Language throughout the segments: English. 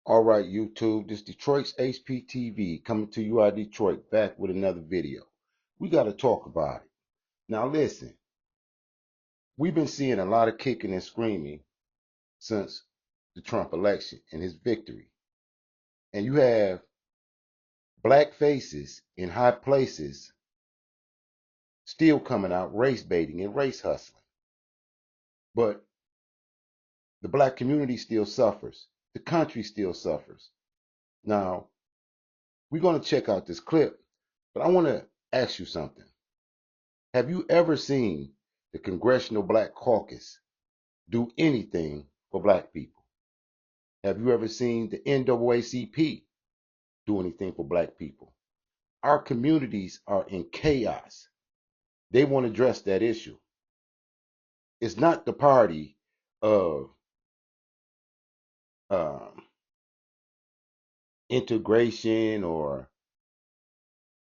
All right, YouTube, this Detroit's HPTV coming to you out of Detroit, back with another video. We got to talk about it. Now, listen, we've been seeing a lot of kicking and screaming since the Trump election and his victory. And you have black faces in high places still coming out race baiting and race hustling. But the black community still suffers. The country still suffers. Now, we're going to check out this clip, but I want to ask you something. Have you ever seen the Congressional Black Caucus do anything for black people? Have you ever seen the NAACP do anything for black people? Our communities are in chaos. They want to address that issue. It's not the party of um, integration or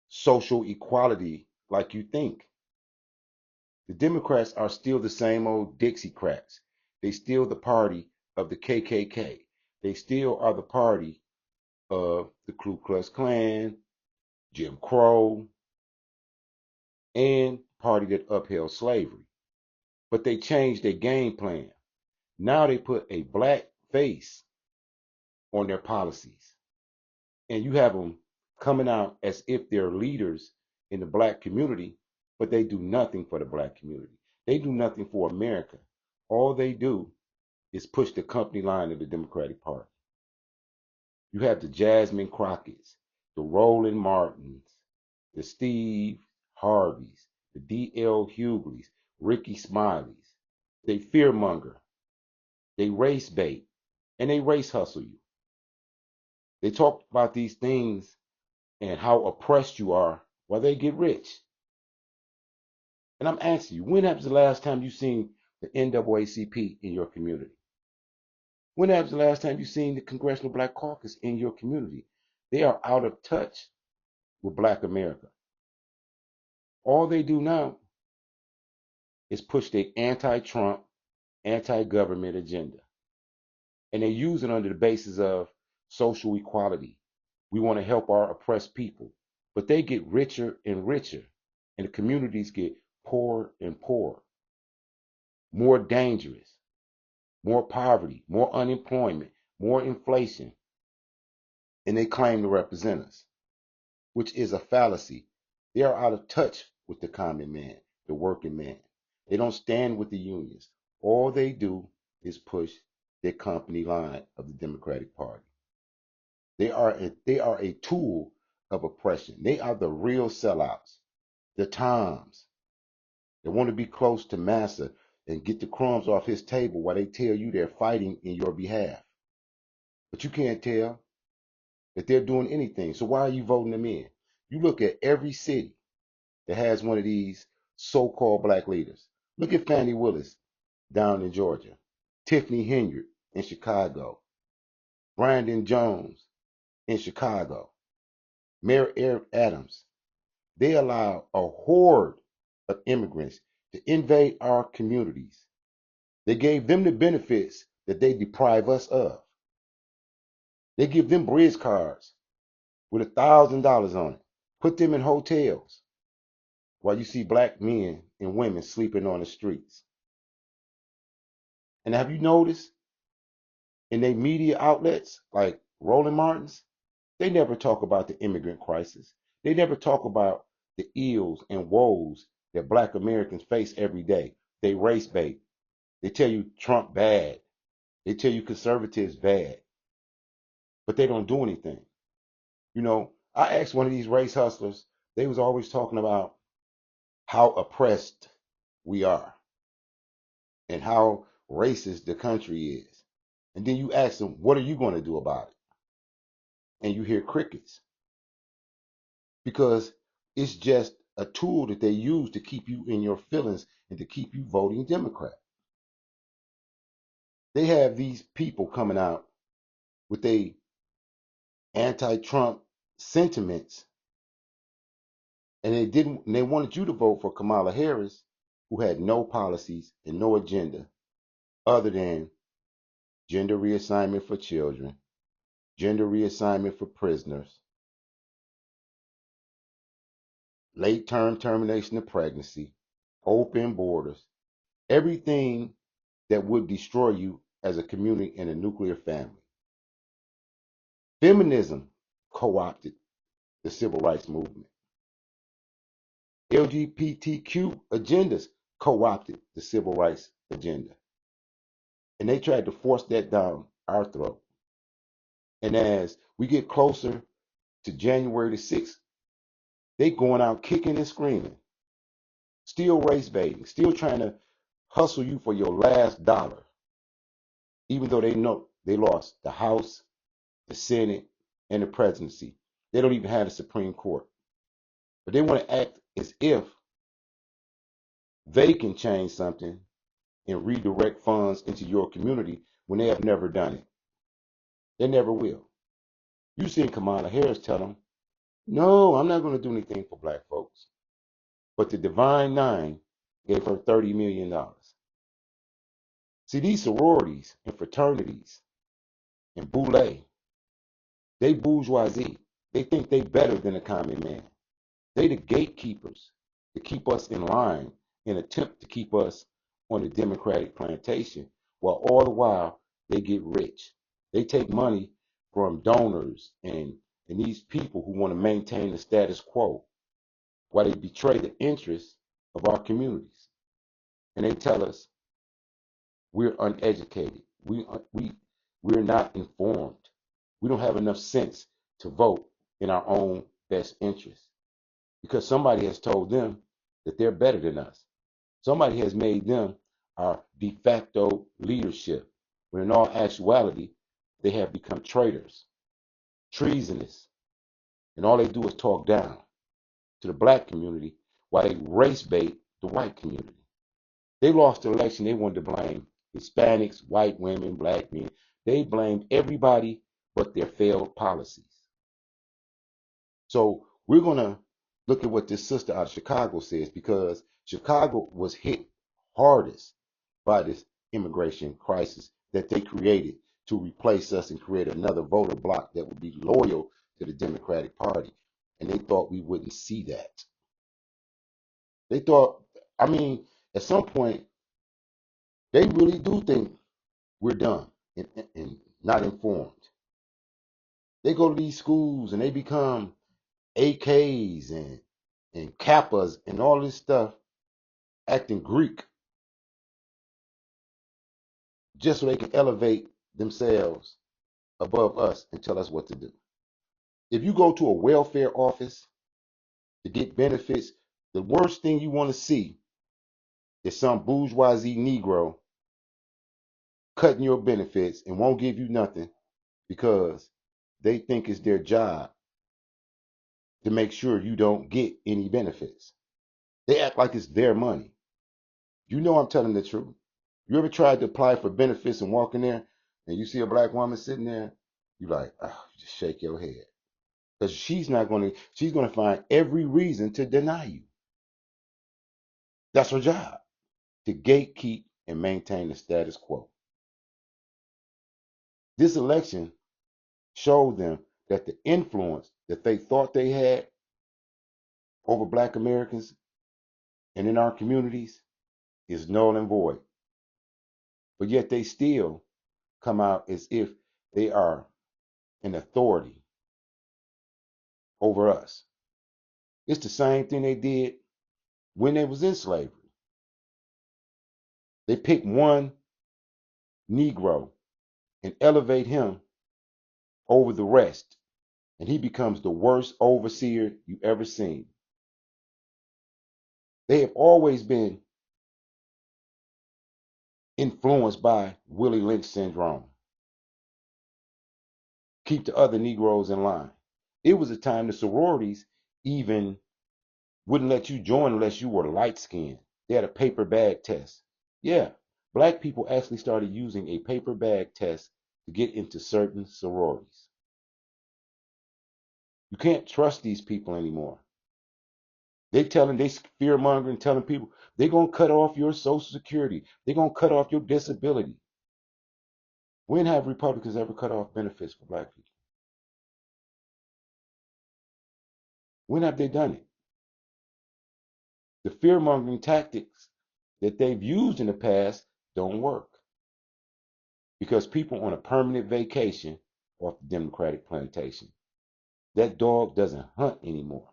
social equality like you think. The Democrats are still the same old Dixiecrats. They still the party of the KKK. They still are the party of the Ku Klux Klan, Jim Crow, and party that upheld slavery. But they changed their game plan. Now they put a black face on their policies. And you have them coming out as if they're leaders in the black community, but they do nothing for the black community. They do nothing for America. All they do is push the company line of the Democratic Party. You have the Jasmine Crockett's, the Roland Martins, the Steve Harveys, the D.L. Hugleys, Ricky Smileys. They fearmonger, they race bait, and they race hustle you. They talk about these things and how oppressed you are while they get rich. And I'm asking you, when was the last time you seen the NAACP in your community? When was the last time you seen the Congressional Black Caucus in your community? They are out of touch with Black America. All they do now is push their anti-Trump, anti-government agenda. And they use it under the basis of social equality. We want to help our oppressed people. But they get richer and richer, and the communities get poorer and poorer, more dangerous, more poverty, more unemployment, more inflation. And they claim to represent us, which is a fallacy. They are out of touch with the common man, the working man. They don't stand with the unions. All they do is push their company line of the Democratic Party. They are a tool of oppression. They are the real sellouts, the Toms. They want to be close to Massa and get the crumbs off his table while they tell you they're fighting in your behalf. But you can't tell that they're doing anything. So why are you voting them in? You look at every city that has one of these so-called black leaders. Look at Fannie Willis down in Georgia, Tiffany Henyard in Chicago, Brandon Jones in Chicago, Mayor Eric Adams. They allow a horde of immigrants to invade our communities. They gave them the benefits that they deprive us of. They give them bridge cards with $1,000 on it, put them in hotels while you see black men and women sleeping on the streets. And have you noticed in their media outlets like Roland Martins, they never talk about the immigrant crisis. They never talk about the ills and woes that black Americans face every day. They race bait. They tell you Trump bad. They tell you conservatives bad. But they don't do anything. I asked one of these race hustlers, they was always talking about how oppressed we are and how racist the country is. And then you ask them, what are you going to do about it? And you hear crickets because it's just a tool that they use to keep you in your feelings and to keep you voting Democrat. They have these people coming out with their anti-Trump sentiments, and they wanted you to vote for Kamala Harris, who had no policies and no agenda other than gender reassignment for children, gender reassignment for prisoners, late term termination of pregnancy, open borders, everything that would destroy you as a community and a nuclear family. Feminism co-opted the civil rights movement. LGBTQ agendas co-opted the civil rights agenda. And they tried to force that down our throat. And as we get closer to January the 6th, they going out kicking and screaming, still race baiting, still trying to hustle you for your last dollar, even though they know they lost the House, the Senate, and the presidency. They don't even have the Supreme Court. But they want to act as if they can change something and redirect funds into your community when they have never done it. They never will. You've seen Kamala Harris tell them, no, I'm not going to do anything for black folks. But the Divine Nine gave her $30 million. See, these sororities and fraternities and boule, they bourgeoisie. They think they better than the common man. They the gatekeepers to keep us in line and attempt to keep us on the Democratic plantation, while all the while they get rich. They take money from donors and these people who want to maintain the status quo, while they betray the interests of our communities. And they tell us we're uneducated. We're not informed. We don't have enough sense to vote in our own best interest because somebody has told them that they're better than us. Somebody has made them our de facto leadership, when in all actuality, they have become traitors, treasonous, and all they do is talk down to the black community while they race bait the white community. They lost the election. They wanted to blame Hispanics, white women, black men. They blamed everybody but their failed policies. So we're going to look at what this sister out of Chicago says, because Chicago was hit hardest by this immigration crisis that they created to replace us and create another voter bloc that would be loyal to the Democratic Party. And they thought we wouldn't see that. They thought, I mean, at some point, they really do think we're dumb and not informed. They go to these schools and they become AKs and Kappas and all this stuff, acting Greek, just so they can elevate themselves above us and tell us what to do. If you go to a welfare office to get benefits, the worst thing you want to see is some bourgeoisie Negro cutting your benefits and won't give you nothing because they think it's their job to make sure you don't get any benefits. They act like it's their money. You know I'm telling the truth. You ever tried to apply for benefits and walk in there and you see a black woman sitting there? You like, oh, just shake your head. Because she's going to find every reason to deny you. That's her job, to gatekeep and maintain the status quo. This election showed them that the influence that they thought they had over black Americans and in our communities is null and void. But yet they still come out as if they are an authority over us. It's the same thing they did when they was in slavery. They pick one Negro and elevate him over the rest, and he becomes the worst overseer you ever seen. They have always been influenced by Willie Lynch syndrome. Keep the other Negroes in line. It was a time the sororities even wouldn't let you join unless you were light skinned. They had a paper bag test. Yeah, black people actually started using a paper bag test to get into certain sororities. You can't trust these people anymore. They fearmongering, telling people they're gonna cut off your Social Security. They're gonna cut off your disability. When have Republicans ever cut off benefits for black people? When have they done it? The fear-mongering tactics that they've used in the past don't work because people on a permanent vacation off the Democratic plantation. That dog doesn't hunt anymore.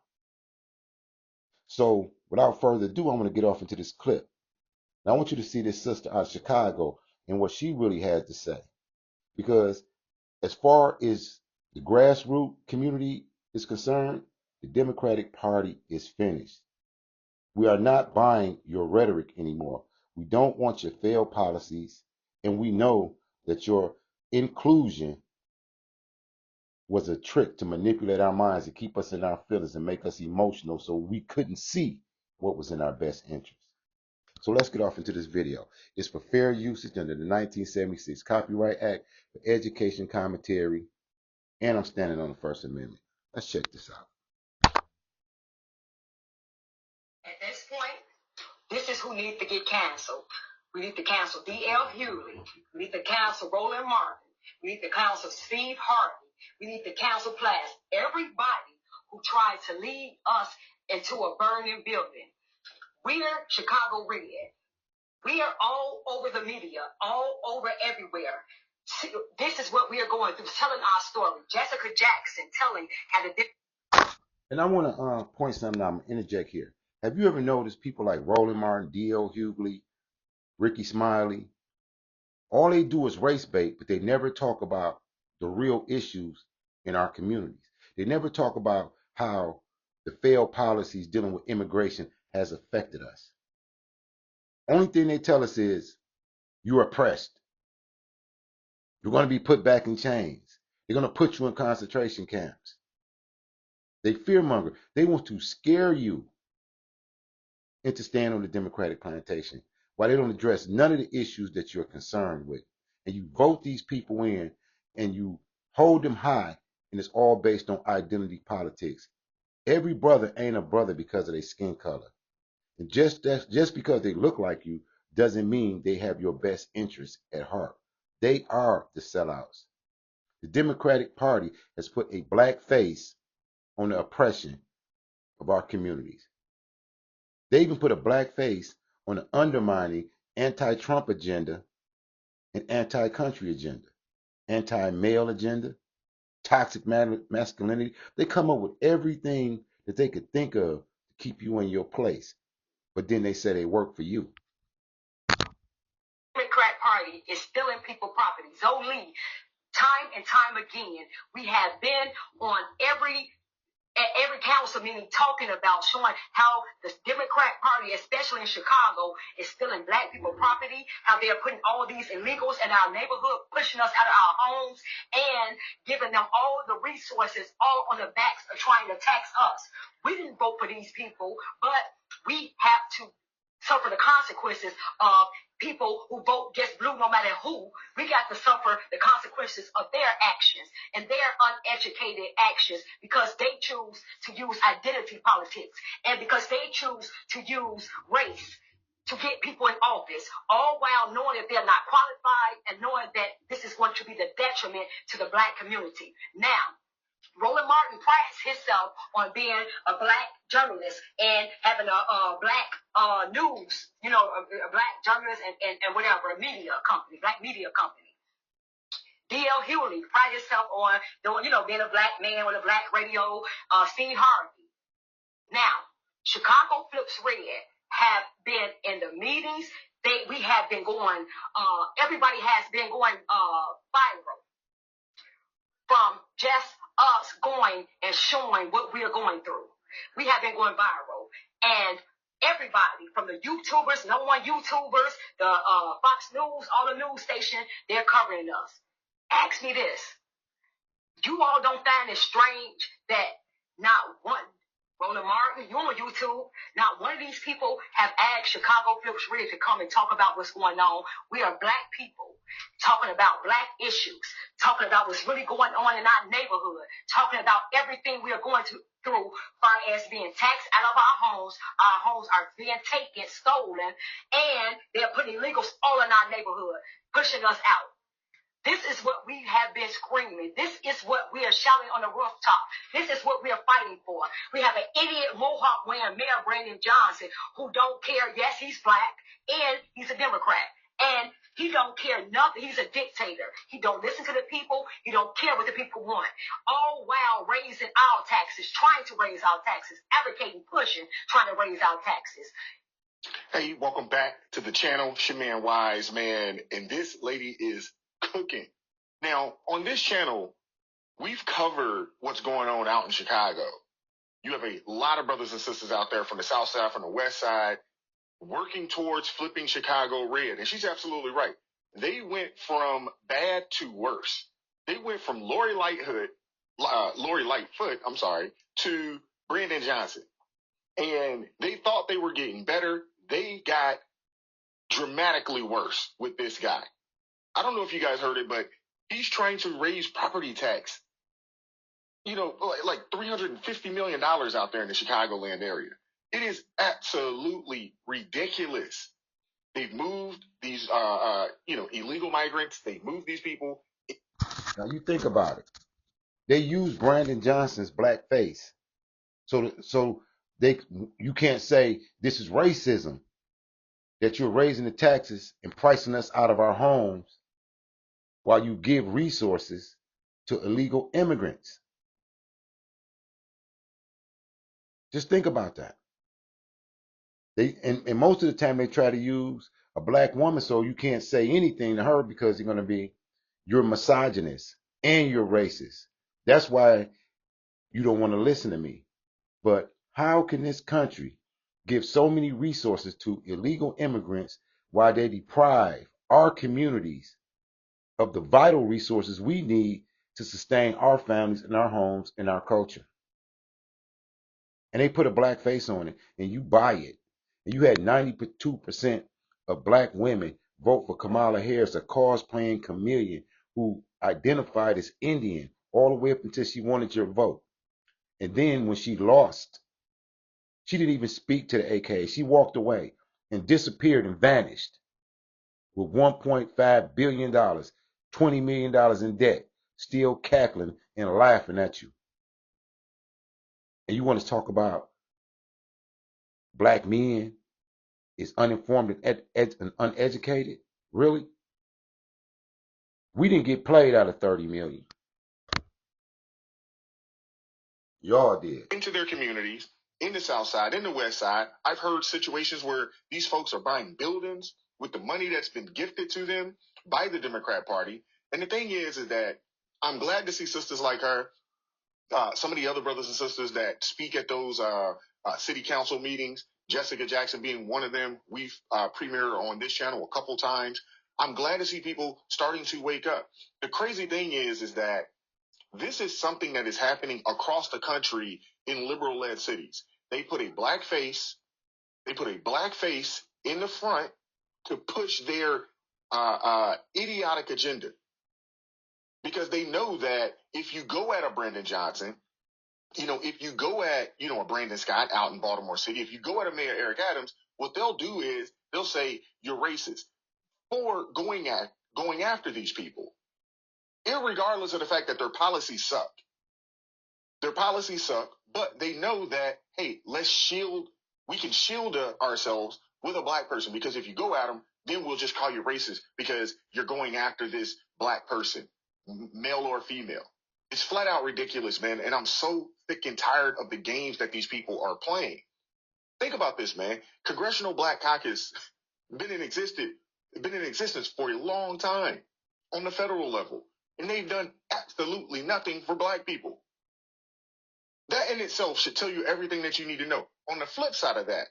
So without further ado, I'm going to get off into this clip. Now I want you to see this sister out of Chicago and what she really had to say. Because as far as the grassroots community is concerned, the Democratic Party is finished. We are not buying your rhetoric anymore. We don't want your failed policies, and we know that your inclusion was a trick to manipulate our minds and keep us in our feelings and make us emotional so we couldn't see what was in our best interest. So let's get off into this video. It's for fair usage under the 1976 Copyright Act for education commentary, and I'm standing on the First Amendment. Let's check this out. At this point, this is who needs to get canceled. We need to cancel D.L. Hughley. We need to cancel Roland Martin. We need to cancel Steve Harvey. We need to cancel Platt. Everybody who tried to lead us into a burning building. We are Chicago Red. We are all over the media, all over everywhere. This is what we are going through, telling our story. Jessica Jackson telling how the... And I want to point something out. I'm going to interject here. Have you ever noticed people like Roland Martin, D.L. Hughley, Ricky Smiley? All they do is race bait, but they never talk about the real issues in our communities. They never talk about how the failed policies dealing with immigration has affected us. Only thing they tell us is, you're oppressed. You're going to be put back in chains. They're going to put you in concentration camps. They fearmonger. They want to scare you into staying on the Democratic plantation while they don't address none of the issues that you're concerned with. And you vote these people in and you hold them high, and it's all based on identity politics. Every brother ain't a brother because of their skin color. And just because they look like you doesn't mean they have your best interests at heart. They are the sellouts. The Democratic Party has put a black face on the oppression of our communities. They even put a black face on the undermining anti-Trump agenda and anti-country agenda, anti-male agenda, toxic masculinity. They come up with everything that they could think of to keep you in your place. But then they say they work for you. Democrat Party is stealing people's property. Zoe Lee, time and time again, we have been on every council meeting talking about showing how the Democrat Party, especially in Chicago, is stealing black people property, how they're putting all these illegals in our neighborhood, pushing us out of our homes, and giving them all the resources, all on the backs of trying to tax us. We didn't vote for these people, but we have to suffer the consequences of people who vote just blue no matter who. We got to suffer the consequences of their actions and their uneducated actions because they choose to use identity politics and because they choose to use race to get people in office, all while knowing that they're not qualified and knowing that this is going to be the detriment to the black community. Now, Roland Martin prides himself on being a black journalist and having a black news, a black journalist and whatever, a media company, black media company. D.L. Hughley prides himself on, being a black man with a black radio, Steve Harvey. Now, Chicago Flips Red have been in the meetings. We have been going, everybody has been going viral from just us going and showing what we are going through. We have been going viral. And everybody, from the YouTubers, #1 YouTubers, the Fox News, all the news stations, they're covering us. Ask me this. You all don't find it strange that not one, Roland Martin, you on YouTube, not one of these people have asked Chicago Flips Red to come and talk about what's going on. We are black people talking about black issues, talking about what's really going on in our neighborhood, talking about everything we are going through far as being taxed out of our homes are being taken, stolen, and they're putting illegals all in our neighborhood, pushing us out. This is what we have been screaming. This is what we are shouting on the rooftop. This is what we are fighting for. We have an idiot Mohawk wearing Mayor Brandon Johnson who don't care. Yes, he's black and he's a Democrat. And he don't care nothing. He's a dictator. He don't listen to the people. He don't care what the people want. All while raising our taxes, trying to raise our taxes, advocating, pushing, trying to raise our taxes. Hey, welcome back to the channel. It's your man Wise Man, and this lady is cooking. Now, on this channel, we've covered what's going on out in Chicago. You have a lot of brothers and sisters out there from the South Side, from the West Side, working towards flipping Chicago red. And she's absolutely right. They went from bad to worse. They went from Lori Lightfoot, to Brandon Johnson. And they thought they were getting better. They got dramatically worse with this guy. I don't know if you guys heard it, but he's trying to raise property tax, like $350 million out there in the Chicagoland area. It is absolutely ridiculous. They've moved these, illegal migrants. They've moved these people. Now you think about it. They use Brandon Johnson's black face. So you can't say this is racism, that you're raising the taxes and pricing us out of our homes while you give resources to illegal immigrants. Just think about that. And most of the time they try to use a black woman so you can't say anything to her because you're misogynist and you're racist. That's why you don't want to listen to me. But how can this country give so many resources to illegal immigrants while they deprive our communities of the vital resources we need to sustain our families and our homes and our culture? And they put a black face on it and you buy it. And you had 92% of black women vote for Kamala Harris, a cosplaying chameleon who identified as Indian all the way up until she wanted your vote. And then when she lost, she didn't even speak to the AKA. She walked away and disappeared and vanished with $1.5 billion, $20 million in debt, still cackling and laughing at you. And you want to talk about black men is uninformed and uneducated? Really? We didn't get played out of 30 million. Y'all did. Into their communities, in the South Side, in the West Side. I've heard situations where these folks are buying buildings with the money that's been gifted to them by the Democrat Party. And the thing is that I'm glad to see sisters like her, some of the other brothers and sisters that speak at those city council meetings, Jessica Jackson being one of them. We've premiered on this channel a couple times. I'm glad to see people starting to wake up. The crazy thing is that this is something that is happening across the country in liberal-led cities. They put a black face in the front to push their idiotic agenda. Because they know that if you go at a Brandon Johnson, if you go at, a Brandon Scott out in Baltimore City, if you go at a Mayor Eric Adams, what they'll do is they'll say you're racist for going after these people, irregardless of the fact that their policies suck. Their policies suck, but they know that, hey, we can shield ourselves with a black person, because if you go at them, then we'll just call you racist because you're going after this black person, male or female. It's flat out ridiculous, man. And I'm so sick and tired of the games that these people are playing. Think about this, man. Congressional Black Caucus been in existence for a long time on the federal level, and they've done absolutely nothing for black people. That in itself should tell you everything that you need to know. On the flip side of that,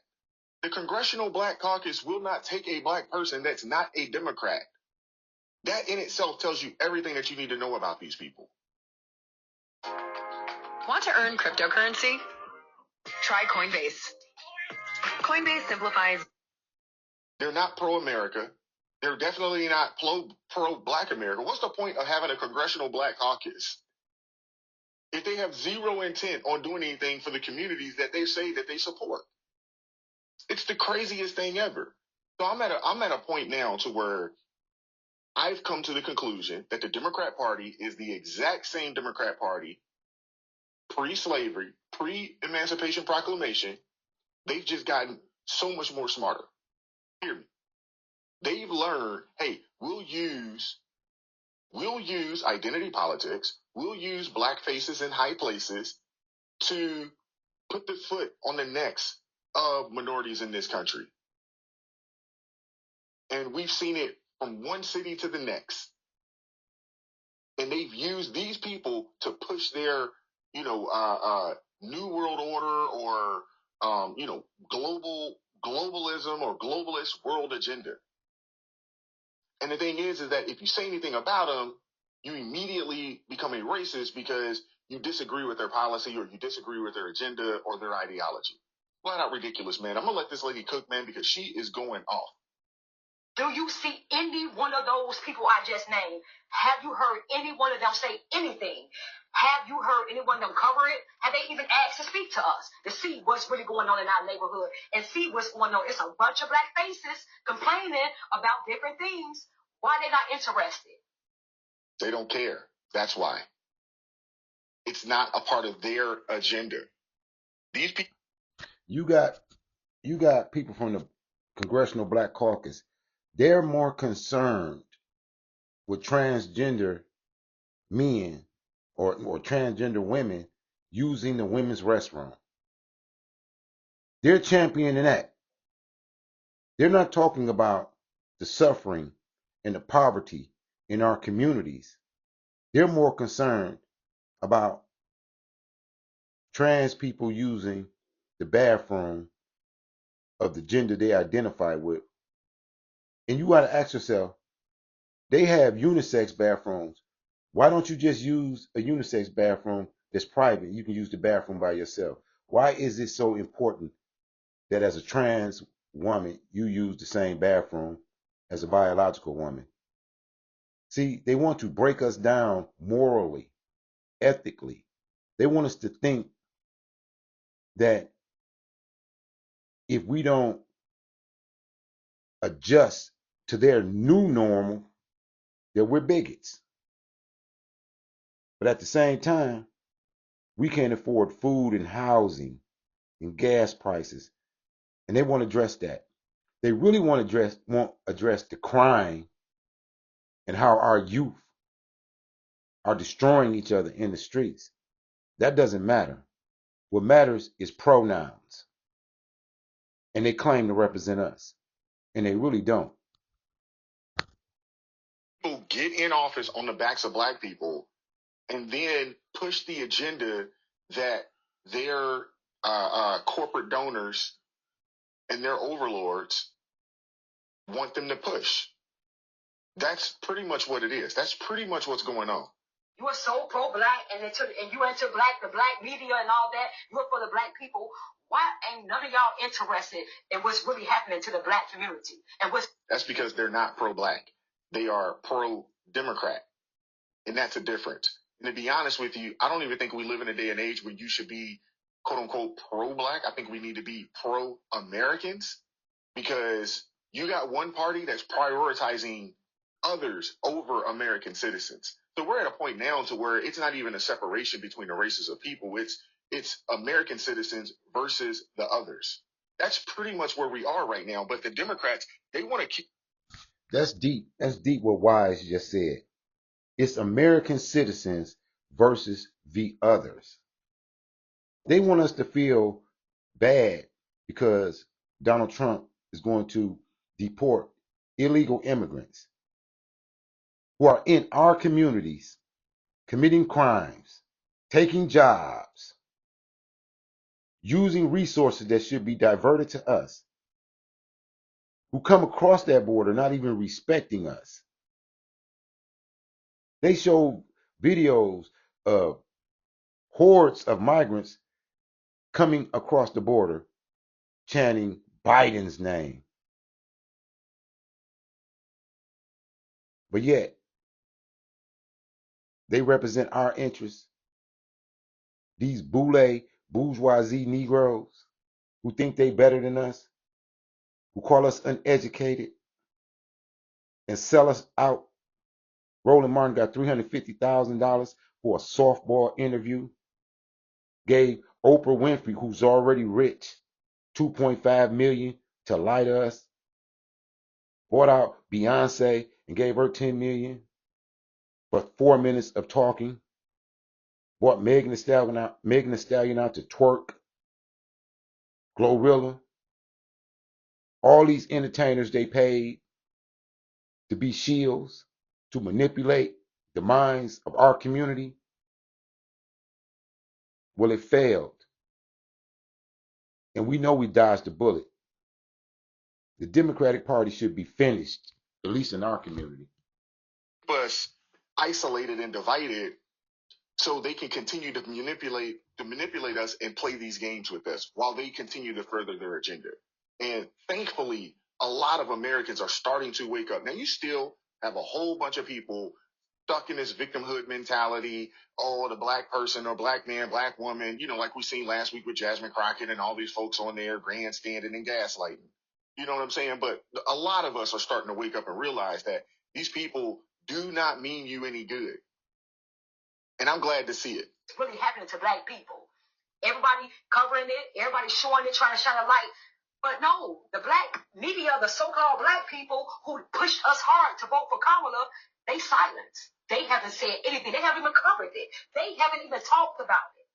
the Congressional Black Caucus will not take a black person that's not a Democrat. That in itself tells you everything that you need to know about these people. Want to earn cryptocurrency? Try Coinbase. Coinbase simplifies. They're not pro-America. They're definitely not pro-Black America. What's the point of having a Congressional Black Caucus if they have zero intent on doing anything for the communities that they say that they support? It's the craziest thing ever. So I'm at a point now to where I've come to the conclusion that the Democrat Party is the exact same Democrat Party pre-slavery, pre-Emancipation Proclamation. They've just gotten so much more smarter. Hear me. They've learned, hey, we'll use identity politics. We'll use black faces in high places to put the foot on the necks of minorities in this country. And we've seen it from one city to the next. And they've used these people to push their, new world order or, globalism or globalist world agenda. And the thing is that if you say anything about them, you immediately become a racist because you disagree with their policy or you disagree with their agenda or their ideology. Flat out ridiculous, man. I'm going to let this lady cook, man, because she is going off. Do you see any one of those people I just named? Have you heard any one of them say anything? Have you heard any one of them cover it? Have they even asked to speak to us to see what's really going on in our neighborhood and see what's going on? It's a bunch of black faces complaining about different things. Why they not interested? They don't care. That's why. It's not a part of their agenda. These people. You got people from the Congressional Black Caucus. They're more concerned with transgender men or transgender women using the women's restroom. They're championing that. They're not talking about the suffering and the poverty in our communities. They're more concerned about trans people using the bathroom of the gender they identify with. And you got to ask yourself, they have unisex bathrooms. Why don't you just use a unisex bathroom that's private? You can use the bathroom by yourself. Why is it so important that as a trans woman, you use the same bathroom as a biological woman? See, they want to break us down morally, ethically. They want us to think that if we don't adjust to their new normal, that we're bigots. But at the same time, we can't afford food and housing and gas prices. And they want to address that. They really want to address the crime and how our youth are destroying each other in the streets. That doesn't matter. What matters is pronouns. And they claim to represent us. And they really don't. People get in office on the backs of black people and then push the agenda that their corporate donors and their overlords want them to push. That's pretty much what it is. That's pretty much what's going on. You are so pro-black and you into the black media and all that. You are for the black people. Why ain't none of y'all interested in what's really happening to the black community? That's because they're not pro-black. They are pro-Democrat. And that's a difference. And to be honest with you, I don't even think we live in a day and age where you should be, quote unquote, pro-black. I think we need to be pro-Americans because you got one party that's prioritizing others over American citizens. So we're at a point now to where it's not even a separation between the races of people. It's American citizens versus the others. That's pretty much where we are right now. But the Democrats, they want to keep. That's deep. That's deep what Wise just said. It's American citizens versus the others. They want us to feel bad because Donald Trump is going to deport illegal immigrants who are in our communities committing crimes, taking jobs, using resources that should be diverted to us, who come across that border not even respecting us. They show videos of hordes of migrants coming across the border chanting Biden's name. But yet, they represent our interests. These bourgeoisie Negroes who think they better than us, who call us uneducated and sell us out Roland Martin got $350,000 for a softball interview. Gave Oprah Winfrey, who's already rich, $2.5 million to lie to us. Bought out Beyonce and gave her $10 million for 4 minutes of talking. Bought Megan Thee Stallion out to twerk. Glorilla. All these entertainers they paid to be shields, to manipulate the minds of our community. Well, it failed. And we know we dodged the bullet. The Democratic Party should be finished, at least in our community. Us isolated and divided so they can continue to manipulate us and play these games with us while they continue to further their agenda. And thankfully, a lot of Americans are starting to wake up. Now, you still have a whole bunch of people stuck in this victimhood mentality. Oh, the black person or black man, black woman, like we seen last week with Jasmine Crockett and all these folks on there grandstanding and gaslighting. You know what I'm saying? But a lot of us are starting to wake up and realize that these people do not mean you any good. And I'm glad to see it. It's really happening to black people. Everybody covering it, everybody showing it, trying to shine a light. But no, the black media, the so-called black people who pushed us hard to vote for Kamala, they silenced. They haven't said anything. They haven't even covered it. They haven't even talked about it.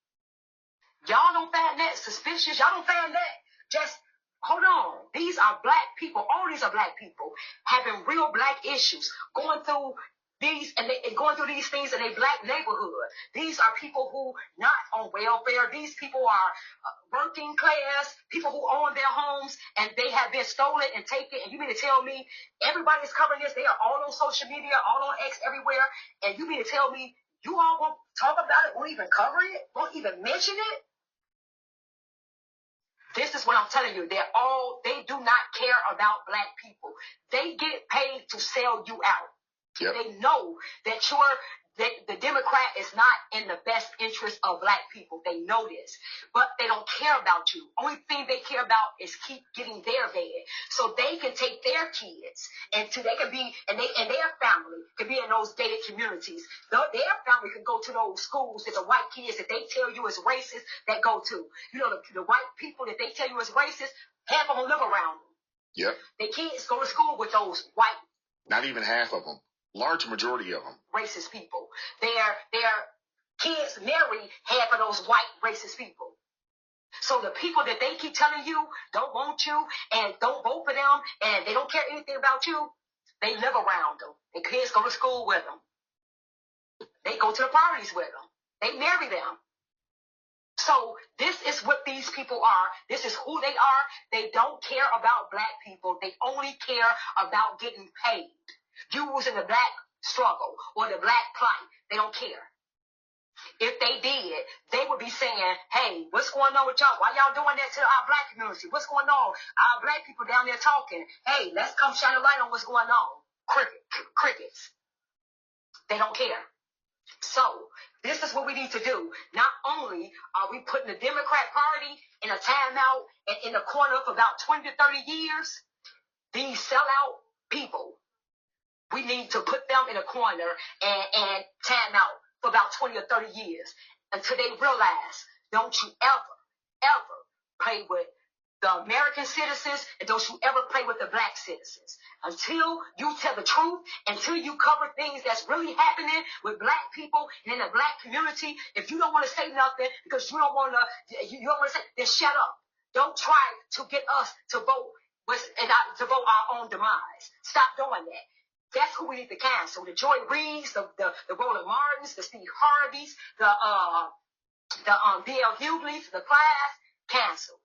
Y'all don't find that suspicious. Y'all don't find that. Just hold on. These are black people. All these are black people having real black issues, going through these going through these things in a black neighborhood. These are people who not on welfare. These people are working class, people who own their homes, and they have been stolen and taken. And you mean to tell me everybody's covering this? They are all on social media, all on X, everywhere. And you mean to tell me you all won't talk about it, won't even cover it, won't even mention it? This is what I'm telling you. They do not care about black people. They get paid to sell you out. Yep. They know that the Democrat is not in the best interest of black people. They know this, but they don't care about you. Only thing they care about is keep getting their bed, so they can take their kids and they can be and their family can be in those gated communities. Their family can go to those schools that the white kids that they tell you is racist that go to. The white people that they tell you is racist, half of them live around them. Yep. Their kids go to school with those white. Not even half of them. Large majority of them. Racist people. Their kids marry half of those white racist people. So the people that they keep telling you don't want you and don't vote for them and they don't care anything about you, they live around them. Their kids go to school with them. They go to the parties with them. They marry them. So this is what these people are. This is who they are. They don't care about black people. They only care about getting paid. Using the black struggle or the black plight. They don't care. If they did, they would be saying, hey, what's going on with y'all? Why y'all doing that to our black community? What's going on? Our black people down there talking. Hey, let's come shine a light on what's going on. Crickets. They don't care. So this is what we need to do. Not only are we putting the Democrat Party in a timeout and in the corner for about 20 to 30 years, these sellout people, we need to put them in a corner and time out for about 20 or 30 years until they realize, don't you ever play with the American citizens and don't you ever play with the black citizens. Until you tell the truth, until you cover things that's really happening with black people and in the black community, if you don't want to say nothing because you don't want to say, then shut up. Don't try to get us to vote our own demise. Stop doing that. That's who we need to cancel. The Joy Reids, the Roland Martins, the Steve Harveys, the D.L. Hughley's, the class, cancel.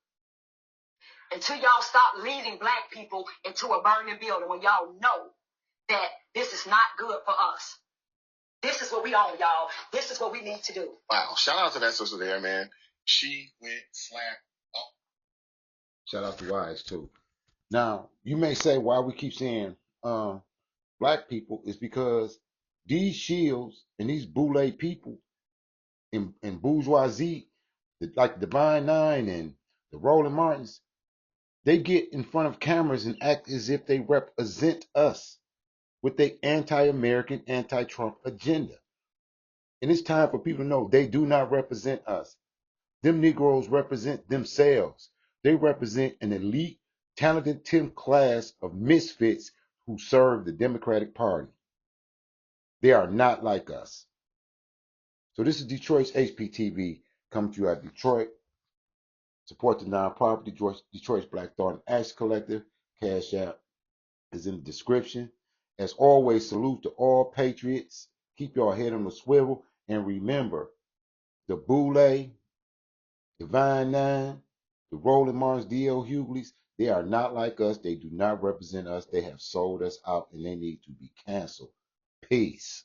Until y'all stop leading black people into a burning building when y'all know that this is not good for us. This is what we own, y'all. This is what we need to do. Wow. Shout out to that sister there, man. She went slap up. Shout out to Wise, too. Now, you may say why we keep saying black people is because these shields and these boule people in bourgeoisie, like the Divine Nine and the Roland Martins, they get in front of cameras and act as if they represent us with their anti-American, anti-Trump agenda. And it's time for people to know they do not represent us. Them Negroes represent themselves. They represent an elite, talented 10th class of misfits who serve the Democratic Party. They are not like us. So this is Detroit's HPTV coming to you out of Detroit. Support the nonprofit, Detroit's Black Thought and Action Collective. Cash App is in the description. As always, salute to all patriots. Keep your head on the swivel. And remember, the Boule, Divine Nine, the Rolling Martins, D.L. Hughley's, they are not like us. They do not represent us. They have sold us out and they need to be canceled. Peace.